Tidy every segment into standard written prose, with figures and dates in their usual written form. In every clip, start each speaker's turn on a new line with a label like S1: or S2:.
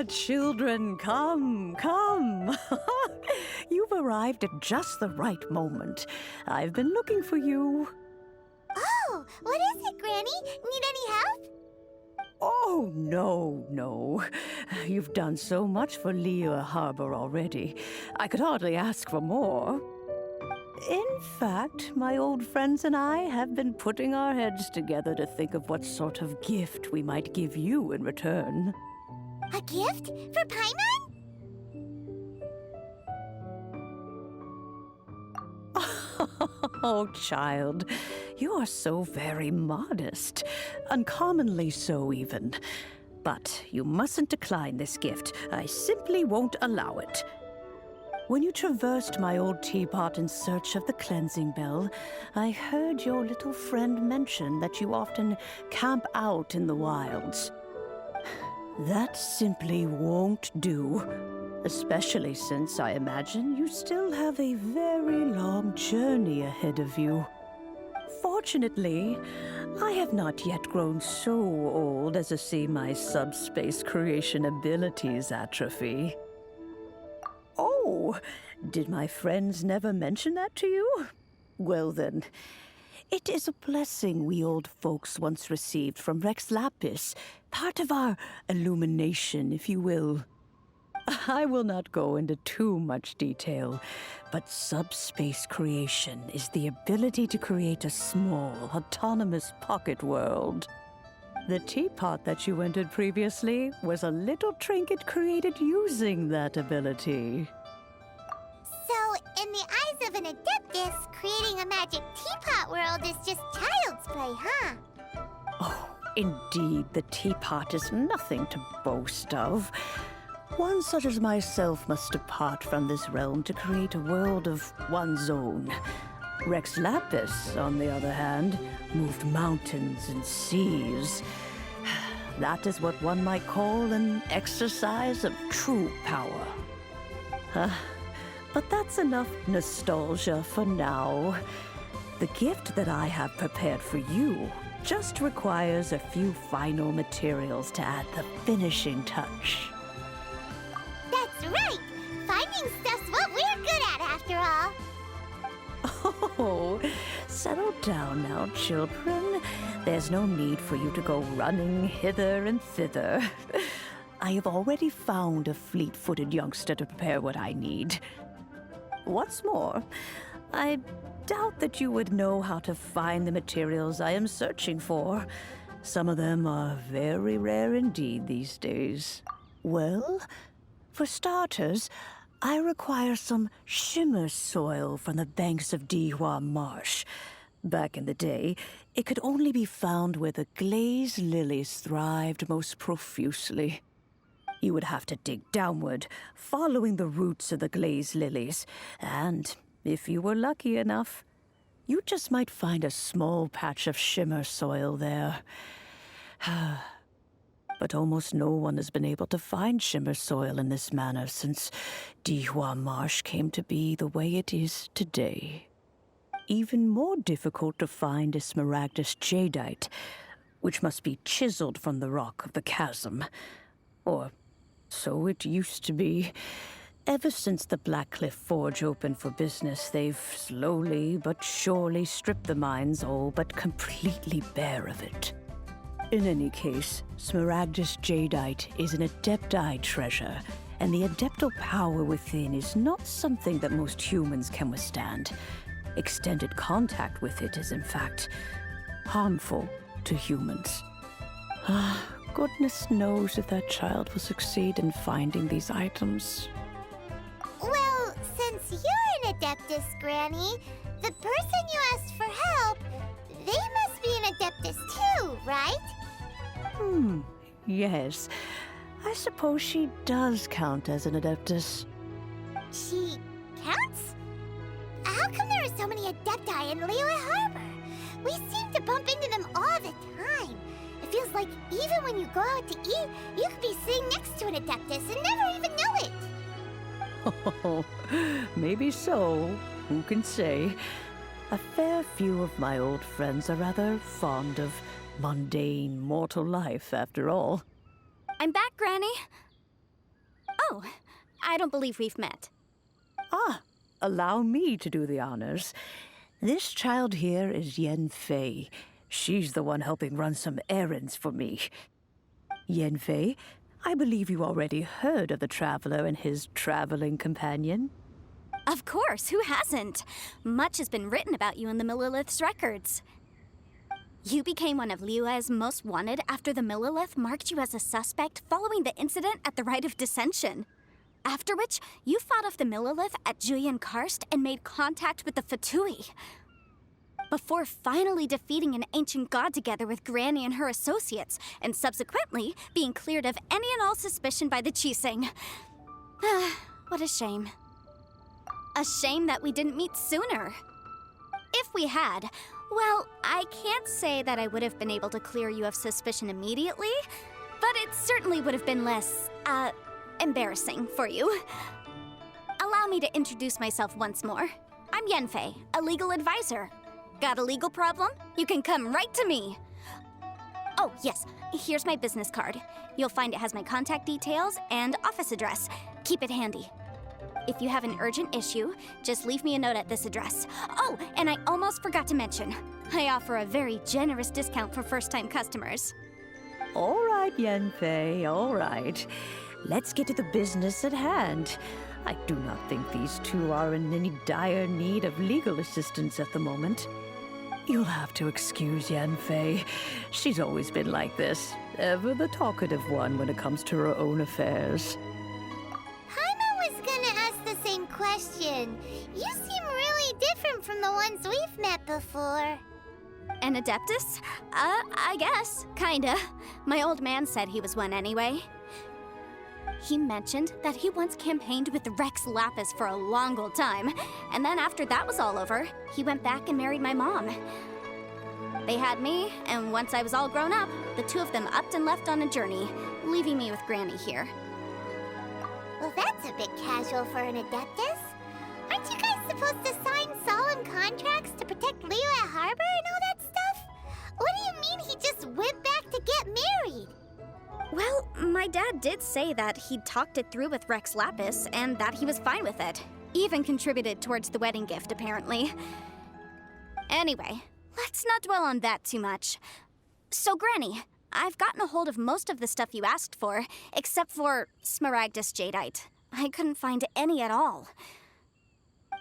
S1: children, come, come. You've arrived at just the right moment. I've been looking for you.
S2: Oh, what is it, Granny? Need any help?
S1: Oh, no. You've done so much for Liyue Harbor already. I could hardly ask for more. In fact, my old friends and I have been putting our heads together to think of what sort of gift we might give you in return.
S2: A gift? For Paimon?
S1: Oh, child, you are so very modest. Uncommonly so, even. But you mustn't decline this gift. I simply won't allow it. When you traversed my old teapot in search of the cleansing bell, I heard your little friend mention that you often camp out in the wilds. That simply won't do. Especially since I imagine you still have a very long journey ahead of you. Fortunately, I have not yet grown so old as to see my subspace creation abilities atrophy. Oh, did my friends never mention that to you? Well then, it is a blessing we old folks once received from Rex Lapis, part of our illumination, if you will. I will not go into too much detail, but subspace creation is the ability to create a small, autonomous pocket world. The teapot that you entered previously was a little trinket created using that ability.
S2: So, in the eyes of an Adeptus, creating a magic teapot world is just child's play, huh?
S1: Oh, indeed, the teapot is nothing to boast of. One such as myself must depart from this realm to create a world of one's own. Rex Lapis, on the other hand, moved mountains and seas. That is what one might call an exercise of true power. But that's enough nostalgia for now. The gift that I have prepared for you just requires a few final materials to add the finishing touch.
S2: That's right! Finding stuff's what we're good at, after all.
S1: Oh, settle down now, children. There's no need for you to go running hither and thither. I have already found a fleet-footed youngster to prepare what I need. What's more, I doubt that you would know how to find the materials I am searching for. Some of them are very rare indeed these days. Well, for starters, I require some shimmer soil from the banks of Dihua Marsh. Back in the day, it could only be found where the glazed lilies thrived most profusely. You would have to dig downward, following the roots of the glazed lilies, and if you were lucky enough, you just might find a small patch of shimmer soil there. But almost no one has been able to find shimmer soil in this manner since Dihua Marsh came to be the way it is today. Even more difficult to find is Smaragdus jadeite, which must be chiseled from the rock of the chasm. Or so it used to be. Ever since the Blackcliff Forge opened for business, they've slowly but surely stripped the mines all but completely bare of it. In any case, Smaragdus jadeite is an Adepti treasure, and the Adeptal power within is not something that most humans can withstand. Extended contact with it is, in fact, harmful to humans. Goodness knows if that child will succeed in finding these items.
S2: Well, since you're an Adeptus, Granny, the person you asked for help, they must be an Adeptus too, right?
S1: Yes. I suppose she does count as an Adeptus.
S2: She counts? How come there are so many Adepti in Liyue Harbor? We seem to bump into them all the time. It feels like even when you go out to eat, you could be sitting next to an Adeptus and never even know it.
S1: Oh, maybe so. Who can say? A fair few of my old friends are rather fond of mundane mortal life, after all.
S3: I'm back, Granny. Oh, I don't believe we've met.
S1: Ah, allow me to do the honors. This child here is Yen Fei. She's the one helping run some errands for me. Yen Fei, I believe you already heard of the Traveler and his traveling companion.
S3: Of course, who hasn't? Much has been written about you in the Millilith's records. You became one of Liyue's most wanted after the Millilith marked you as a suspect following the incident at the Rite of Dissension. After which, you fought off the Millilith at Julian Karst and made contact with the Fatui. Before finally defeating an ancient god together with Granny and her associates, and subsequently being cleared of any and all suspicion by the Qixing. What a shame. A shame that we didn't meet sooner. If we had, well, I can't say that I would have been able to clear you of suspicion immediately, but it certainly would have been less, embarrassing for you. Allow me to introduce myself once more. I'm Yen Fei, a legal advisor. Got a legal problem? You can come right to me. Oh, yes, here's my business card. You'll find it has my contact details and office address. Keep it handy. If you have an urgent issue, just leave me a note at this address. Oh, and I almost forgot to mention, I offer a very generous discount for first-time customers.
S1: All right, Yen Fei, all right. Let's get to the business at hand. I do not think these two are in any dire need of legal assistance at the moment. You'll have to excuse Yen Fei. She's always been like this, ever the talkative one when it comes to her own affairs.
S2: Paimon was gonna ask the same question. You seem really different from the ones we've met before.
S3: An Adeptus? I guess. Kinda. My old man said he was one anyway. He mentioned that he once campaigned with Rex Lapis for a long old time, and then after that was all over, he went back and married my mom. They had me, and once I was all grown up, the two of them upped and left on a journey, leaving me with Granny here.
S2: Well, that's a bit casual for an Adeptus. Aren't you guys supposed to sign solemn contracts to protect Liyue Harbor and all that stuff? What do you mean he just went back to get married?
S3: Well, my dad did say that he'd talked it through with Rex Lapis and that he was fine with it. Even contributed towards the wedding gift, apparently. Anyway, let's not dwell on that too much. So, Granny, I've gotten a hold of most of the stuff you asked for, except for Smaragdus Jadeite. I couldn't find any at all.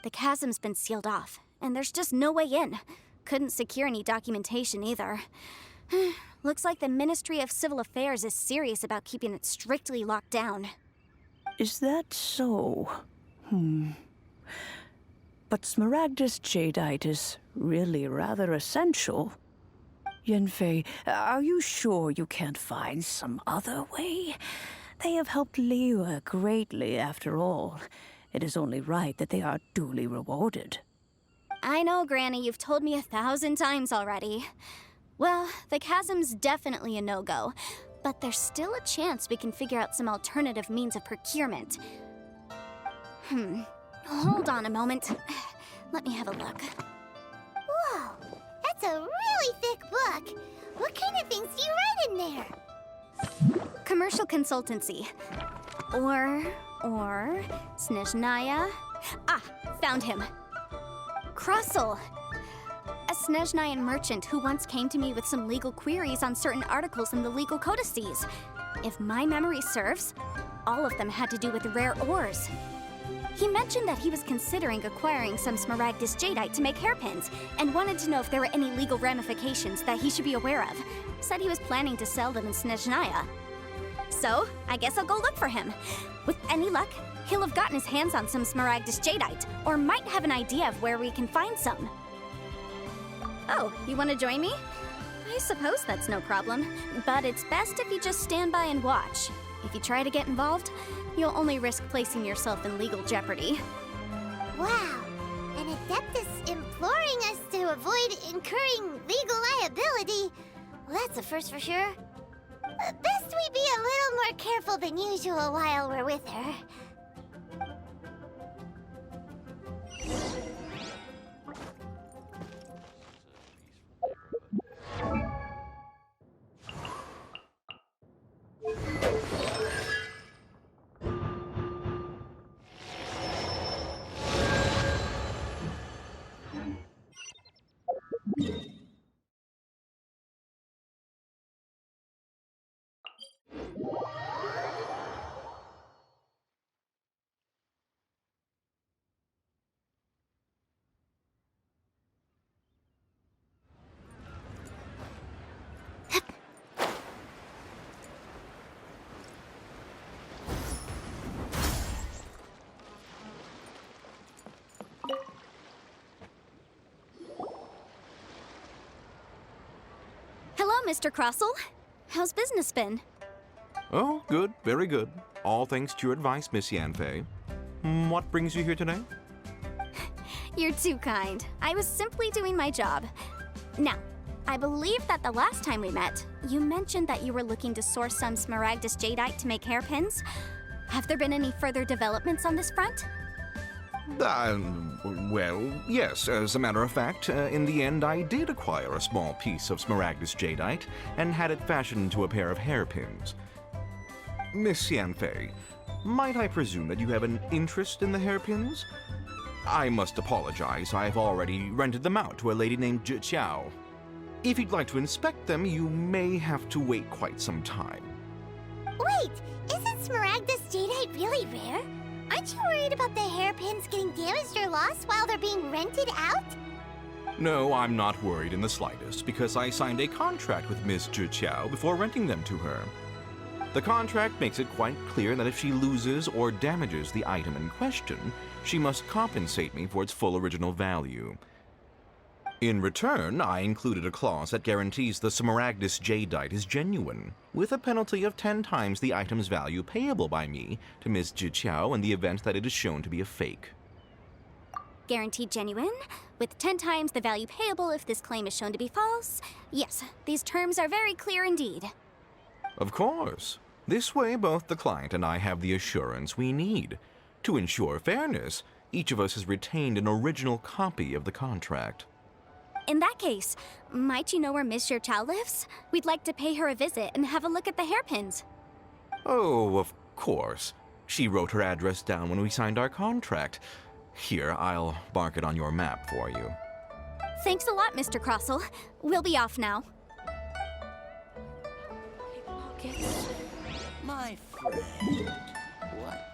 S3: The chasm's been sealed off, and there's just no way in. Couldn't secure any documentation either. Looks like the Ministry of Civil Affairs is serious about keeping it strictly locked down.
S1: Is that so? But Smaragdus Jadeite is really rather essential. Yen Fei, are you sure you can't find some other way? They have helped Liyue greatly, after all. It is only right that they are duly rewarded.
S3: I know, Granny, you've told me 1,000 times already. Well, the chasm's definitely a no-go, but there's still a chance we can figure out some alternative means of procurement. Hold on a moment. Let me have a look.
S2: Whoa, that's a really thick book. What kind of things do you write in there?
S3: Commercial consultancy. Or Snezhnaya. Ah, found him. Krusel. A Snezhnayan merchant who once came to me with some legal queries on certain articles in the legal codices. If my memory serves, all of them had to do with rare ores. He mentioned that he was considering acquiring some Smaragdus Jadeite to make hairpins, and wanted to know if there were any legal ramifications that he should be aware of. Said he was planning to sell them in Snezhnaya. So, I guess I'll go look for him. With any luck, he'll have gotten his hands on some Smaragdus Jadeite, or might have an idea of where we can find some. Oh, you want to join me? I suppose that's no problem, but it's best if you just stand by and watch. If you try to get involved, you'll only risk placing yourself in legal jeopardy.
S2: Wow, an Adeptus imploring us to avoid incurring legal liability. Well, that's a first for sure. Best we be a little more careful than usual while we're with her.
S3: Hello, Mr. Crossell. How's business been?
S4: Oh, good, very good. All thanks to your advice, Miss Yanfei. What brings you here today?
S3: You're too kind. I was simply doing my job. Now, I believe that the last time we met, you mentioned that you were looking to source some Smaragdus jadeite to make hairpins. Have there been any further developments on this front?
S4: Well, yes. As a matter of fact, in the end, I did acquire a small piece of Smaragdus jadeite and had it fashioned into a pair of hairpins. Miss Yanfei, might I presume that you have an interest in the hairpins? I must apologize. I've already rented them out to a lady named Zhi Qiao. If you'd like to inspect them, you may have to wait quite some time.
S2: Wait, isn't Smaragdus jadeite really rare? Aren't you worried about the hairpins getting damaged or lost while they're being rented out?
S4: No, I'm not worried in the slightest, because I signed a contract with Ms. Zhi Qiao before renting them to her. The contract makes it quite clear that if she loses or damages the item in question, she must compensate me for its full original value. In return, I included a clause that guarantees the Smaragdus jadeite is genuine, with a penalty of 10 times the item's value payable by me to Ms. Zhi Qiao in the event that it is shown to be a fake.
S3: Guaranteed genuine, with 10 times the value payable if this claim is shown to be false. Yes, these terms are very clear indeed.
S4: Of course. This way, both the client and I have the assurance we need. To ensure fairness, each of us has retained an original copy of the contract.
S3: In that case, might you know where Miss Zhi Qiao lives? We'd like to pay her a visit and have a look at the hairpins.
S4: Oh, of course. She wrote her address down when we signed our contract. Here, I'll mark it on your map for you.
S3: Thanks a lot, Mr. Crossell. We'll be off now.
S5: My friend, what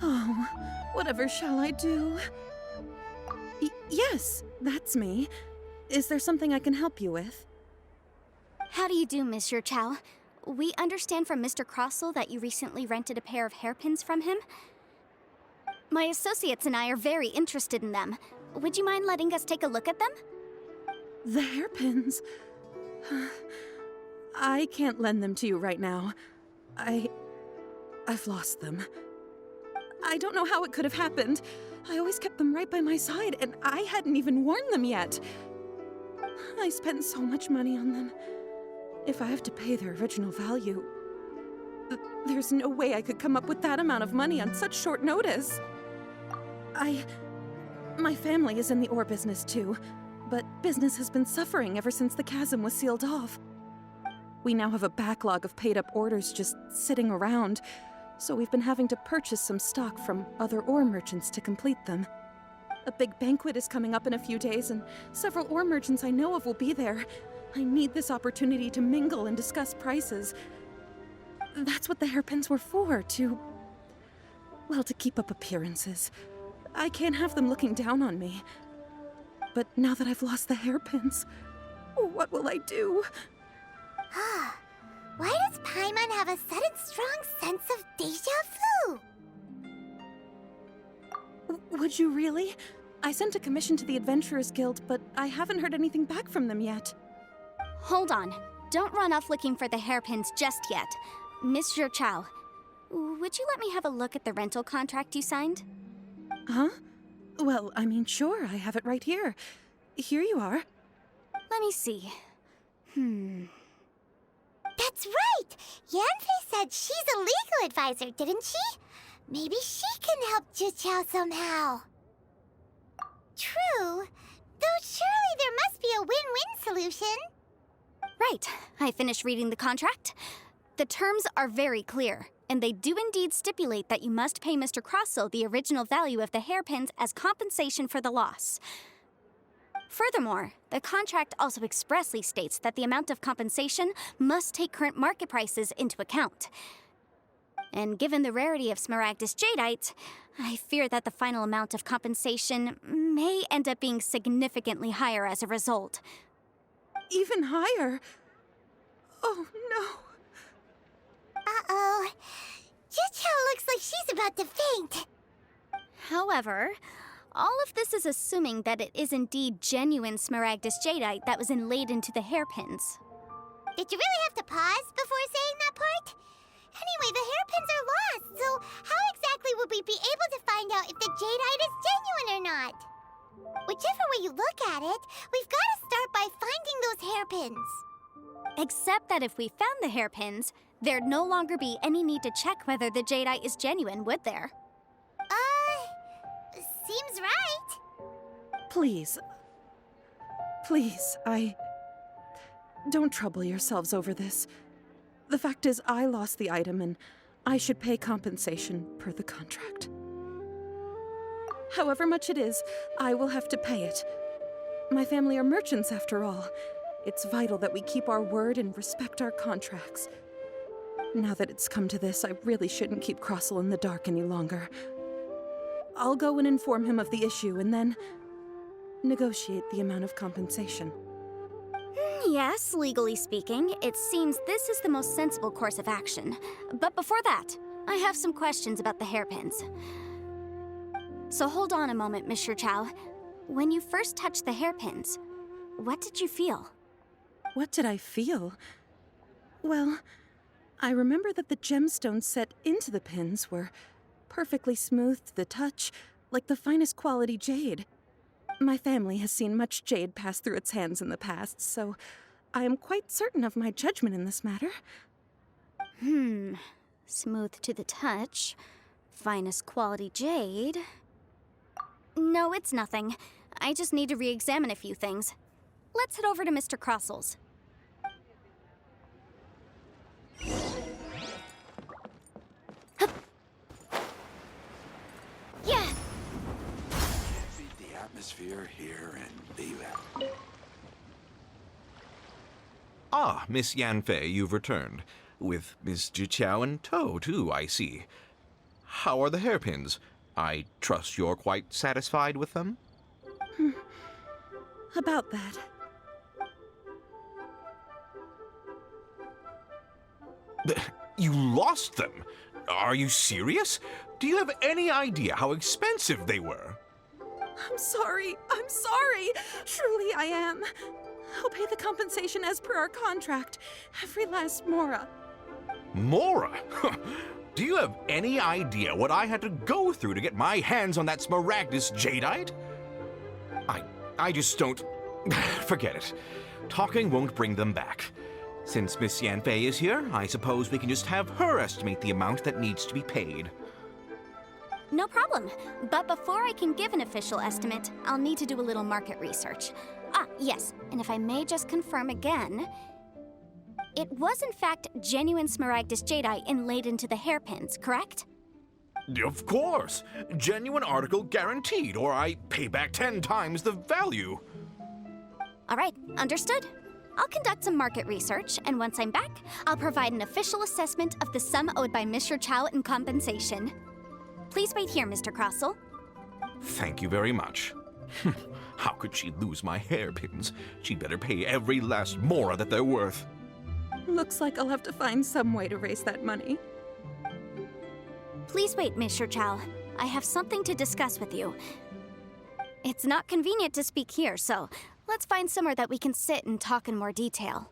S6: Oh, whatever shall I do? Yes, that's me. Is there something I can help you with?
S3: How do you do, Miss Zhi Qiao? We understand from Mr. Crossell that you recently rented a pair of hairpins from him. My associates and I are very interested in them. Would you mind letting us take a look at them?
S6: The hairpins. I can't lend them to you right now. I've lost them. I don't know how it could have happened. I always kept them right by my side, and I hadn't even worn them yet. I spent so much money on them. If I have to pay their original value, there's no way I could come up with that amount of money on such short notice. My family is in the ore business too, but business has been suffering ever since the chasm was sealed off. We now have a backlog of paid-up orders just sitting around, so we've been having to purchase some stock from other ore merchants to complete them. A big banquet is coming up in a few days, and several ore merchants I know of will be there. I need this opportunity to mingle and discuss prices. That's what the hairpins were for, to keep up appearances. I can't have them looking down on me. But now that I've lost the hairpins, what will I do?
S2: Why does Paimon have a sudden strong sense of déjà vu?
S6: Would you really? I sent a commission to the Adventurers Guild, but I haven't heard anything back from them yet.
S3: Hold on. Don't run off looking for the hairpins just yet. Miss Zhi Qiao, would you let me have a look at the rental contract you signed?
S6: Huh? Well, I mean, sure, I have it right here. Here you are.
S3: Let me see.
S2: That's That's right! Yanfei said she's a legal advisor, didn't she? Maybe she can help Juqiao somehow. True. Though surely there must be a win-win solution.
S3: Right. I finished reading the contract. The terms are very clear, and they do indeed stipulate that you must pay Mr. Crossel the original value of the hairpins as compensation for the loss. Furthermore, the contract also expressly states that the amount of compensation must take current market prices into account. And given the rarity of Smaragdus jadeite, I fear that the final amount of compensation may end up being significantly higher as a result.
S6: Even higher? Oh, no.
S2: Uh-oh. Juqiao looks like she's about to faint.
S3: However, all of this is assuming that it is indeed genuine Smaragdus jadeite that was inlaid into the hairpins.
S2: Did you really have to pause before saying that part? Anyway, the hairpins are lost, so how exactly would we be able to find out if the jadeite is genuine or not? Whichever way you look at it, we've got to start by finding those hairpins.
S3: Except that if we found the hairpins, there'd no longer be any need to check whether the jadeite is genuine, would there?
S2: Seems right.
S6: Please. Please, Don't trouble yourselves over this. The fact is, I lost the item, and I should pay compensation per the contract. However much it is, I will have to pay it. My family are merchants, after all. It's vital that we keep our word and respect our contracts. Now that it's come to this, I really shouldn't keep Crossel in the dark any longer. I'll go and inform him of the issue, and then negotiate the amount of compensation.
S3: Yes, legally speaking, it seems this is the most sensible course of action. But before that, I have some questions about the hairpins. So hold on a moment, Miss Chow. When you first touched the hairpins, what did you feel?
S6: What did I feel? Well, I remember that the gemstones set into the pins were perfectly smooth to the touch, like the finest quality jade. My family has seen much jade pass through its hands in the past, so I am quite certain of my judgment in this matter.
S3: Smooth to the touch. Finest quality jade. No, it's nothing. I just need to re-examine a few things. Let's head over to Mr. Crossel's. Yeah!
S5: Beat the atmosphere here and leave it.
S4: Ah, Miss Yanfei, you've returned. With Miss Juqiao in tow, too, I see. How are the hairpins? I trust you're quite satisfied with them?
S6: About that.
S4: You lost them? Are you serious? Do you have any idea how expensive they were?
S6: I'm sorry. Truly I am. I'll pay the compensation as per our contract. Every last mora.
S4: Mora? Do you have any idea what I had to go through to get my hands on that Smaragdus jadeite? I just don't... Forget it. Talking won't bring them back. Since Miss Yanfei is here, I suppose we can just have her estimate the amount that needs to be paid.
S3: No problem. But before I can give an official estimate, I'll need to do a little market research. Ah, yes, and if I may just confirm again, it was in fact genuine Smaragdus jadeite inlaid into the hairpins, correct?
S4: Of course! Genuine article guaranteed, or I pay back 10 times the value.
S3: All right, understood. I'll conduct some market research, and once I'm back, I'll provide an official assessment of the sum owed by Mr. Chow in compensation. Please wait here, Mr. Crossel.
S4: Thank you very much. How could she lose my hairpins? She'd better pay every last mora that they're worth.
S6: Looks like I'll have to find some way to raise that money.
S3: Please wait, Mr. Chow. I have something to discuss with you. It's not convenient to speak here, so let's find somewhere that we can sit and talk in more detail.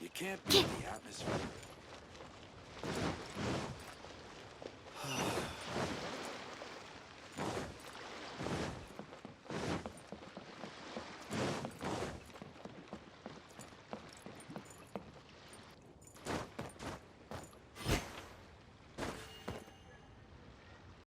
S5: You can't beat the atmosphere.